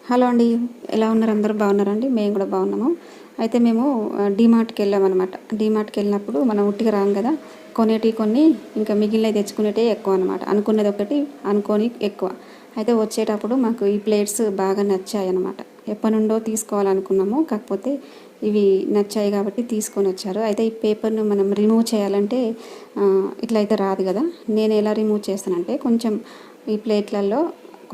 Hello అండి, ఎలా ఉన్నారు? అందరూ బాగున్నారండి? మేము కూడా బాగున్నాము. అయితే మేము డీమార్ట్కి వెళ్ళామన్నమాట. డీమార్ట్కి వెళ్ళినప్పుడు మనం ఉట్టిగా రాం కదా, కొనేటివి కొన్ని ఇంకా మిగిలినవి తెచ్చుకునేటివి ఎక్కువ అనమాట. అనుకున్నది ఒకటి, అనుకోని ఎక్కువ. అయితే వచ్చేటప్పుడు మాకు ఈ ప్లేట్స్ బాగా నచ్చాయి అన్నమాట. ఎప్పటి నుండో తీసుకోవాలనుకున్నాము, కాకపోతే ఇవి నచ్చాయి కాబట్టి తీసుకొని వచ్చారు. అయితే ఈ పేపర్ను మనం రిమూవ్ చేయాలంటే ఇట్లా అయితే రాదు కదా. నేను ఎలా రిమూవ్ చేస్తానంటే, కొంచెం ఈ ప్లేట్లలో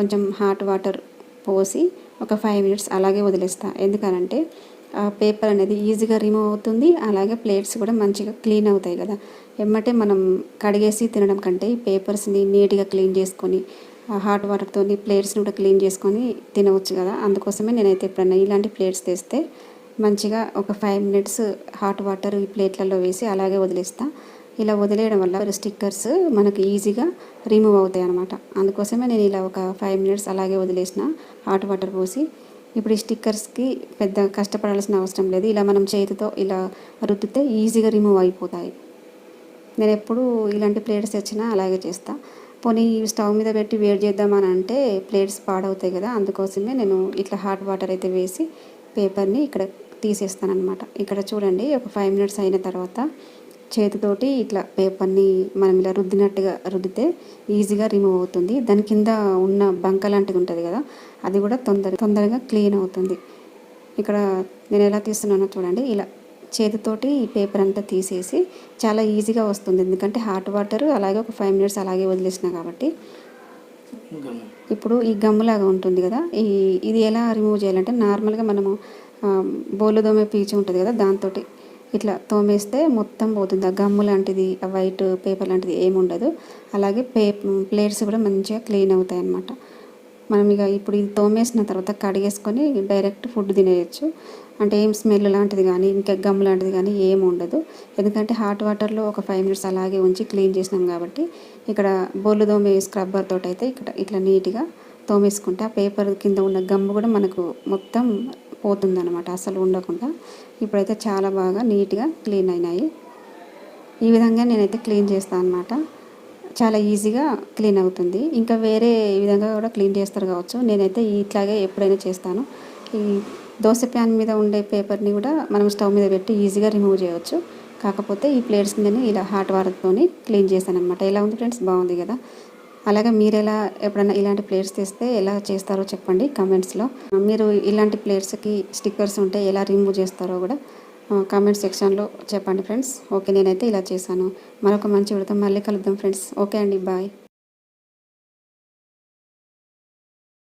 కొంచెం హాట్ వాటర్ పోసి ఒక 5 మినిట్స్ అలాగే వదిలేస్తా. ఎందుకనంటే పేపర్ అనేది ఈజీగా రిమూవ్ అవుతుంది, అలాగే ప్లేట్స్ కూడా మంచిగా క్లీన్ అవుతాయి కదా. ఎమ్మటే మనం కడిగేసి తినడం కంటే ఈ పేపర్స్ని నీట్గా క్లీన్ చేసుకొని హాట్ వాటర్తో ప్లేట్స్ని కూడా క్లీన్ చేసుకొని తినవచ్చు కదా. అందుకోసమే నేనైతే ఎప్పుడన్నా ఇలాంటి ప్లేట్స్ తెస్తే మంచిగా ఒక 5 మినిట్స్ హాట్ వాటర్ ఈ ప్లేట్లలో వేసి అలాగే వదిలేస్తా. ఇలా వదిలేయడం వల్ల స్టిక్కర్స్ మనకి ఈజీగా రిమూవ్ అవుతాయి అన్నమాట. అందుకోసమే నేను ఇలా ఒక 5 మినిట్స్ అలాగే వదిలేసిన హాట్ వాటర్ పోసి. ఇప్పుడు ఈ స్టిక్కర్స్కి పెద్ద కష్టపడాల్సిన అవసరం లేదు. ఇలా మనం చేతితో ఇలా రుద్దితే ఈజీగా రిమూవ్ అయిపోతాయి. నేను ఎప్పుడు ఇలాంటి ప్లేట్స్ తెచ్చినా అలాగే చేస్తా. పోనీ స్టవ్ మీద పెట్టి వేడి చేద్దామని అంటే ప్లేట్స్ పాడవుతాయి కదా. అందుకోసమే నేను ఇట్లా హాట్ వాటర్ అయితే వేసి పేపర్ని ఇక్కడ తీసేస్తానమాట. ఇక్కడ చూడండి, ఒక 5 మినిట్స్ అయిన తర్వాత చేతితోటి ఇట్లా పేపర్ని మనం ఇలా రుద్దినట్టుగా రుద్దితే ఈజీగా రిమూవ్ అవుతుంది. దాని కింద ఉన్న బంక లాంటిది ఉంటుంది కదా, అది కూడా తొందరగా క్లీన్ అవుతుంది. ఇక్కడ నేను ఎలా తీస్తున్నానో చూడండి. ఇలా చేతితోటి ఈ పేపర్ అంతా తీసేసి చాలా ఈజీగా వస్తుంది, ఎందుకంటే హాట్ వాటర్ అలాగే ఒక 5 మినిట్స్ అలాగే వదిలేసిన కాబట్టి. ఇప్పుడు ఈ గమ్ములాగా ఉంటుంది కదా, ఇది ఎలా రిమూవ్ చేయాలంటే నార్మల్గా మనము బోలు దోమే పీచు ఉంటుంది కదా, దాంతో ఇట్లా తోమేస్తే మొత్తం పోతుంది. ఆ గమ్ము లాంటిది, ఆ వైట్ పేపర్ లాంటిది ఏమి ఉండదు. అలాగే ప్లేట్స్ కూడా మంచిగా క్లీన్ అవుతాయి అన్నమాట. మనం ఇక ఇప్పుడు ఇది తోమేసిన తర్వాత కడిగేసుకొని డైరెక్ట్ ఫుడ్ తినేయచ్చు. అంటే ఏం స్మెల్ లాంటిది కానీ ఇంకా గమ్ లాంటిది కానీ ఏమి ఉండదు. ఎందుకంటే హాట్ వాటర్లో ఒక 5 మినిట్స్ అలాగే ఉంచి క్లీన్ చేసినాం కాబట్టి. ఇక్కడ బొల్లు తోమే స్క్రబ్బర్ తోటి అయితే ఇక్కడ ఇట్లా నీట్గా తోమేసుకుంటే ఆ పేపర్ కింద ఉన్న గమ్ము కూడా మనకు మొత్తం పోతుందన్నమాట, అసలు ఉండకుండా. ఇప్పుడైతే చాలా బాగా నీట్గా క్లీన్ అయినాయి. ఈ విధంగా నేనైతే క్లీన్ చేస్తాను అన్నమాట. చాలా ఈజీగా క్లీన్ అవుతుంది. ఇంకా వేరే విధంగా కూడా క్లీన్ చేస్తారు కావచ్చు, నేనైతే ఇట్లాగే ఎప్పుడైనా చేస్తాను. ఈ దోశ ప్యాన్ మీద ఉండే పేపర్ని కూడా మనం స్టవ్ మీద పెట్టి ఈజీగా రిమూవ్ చేయవచ్చు. కాకపోతే ఈ ప్లేట్స్ని నేను ఇలా హాట్ వాటర్తో క్లీన్ చేశాను అనమాట. ఎలా ఉంది ఫ్రెండ్స్? బాగుంది కదా. అలాగే మీరు ఎలా ఎప్పుడైనా ఇలాంటి ప్లేట్స్ తెస్తే ఎలా చేస్తారో చెప్పండి కామెంట్స్లో. మీరు ఇలాంటి ప్లేట్స్కి స్టిక్కర్స్ ఉంటే ఎలా రిమూవ్ చేస్తారో కూడా కామెంట్ సెక్షన్లో చెప్పండి ఫ్రెండ్స్. ఓకే, నేనైతే ఇలా చేశాను. మరొక మంచి వీడియోతో మళ్ళీ కలుద్దాం ఫ్రెండ్స్. ఓకే అండి, బాయ్.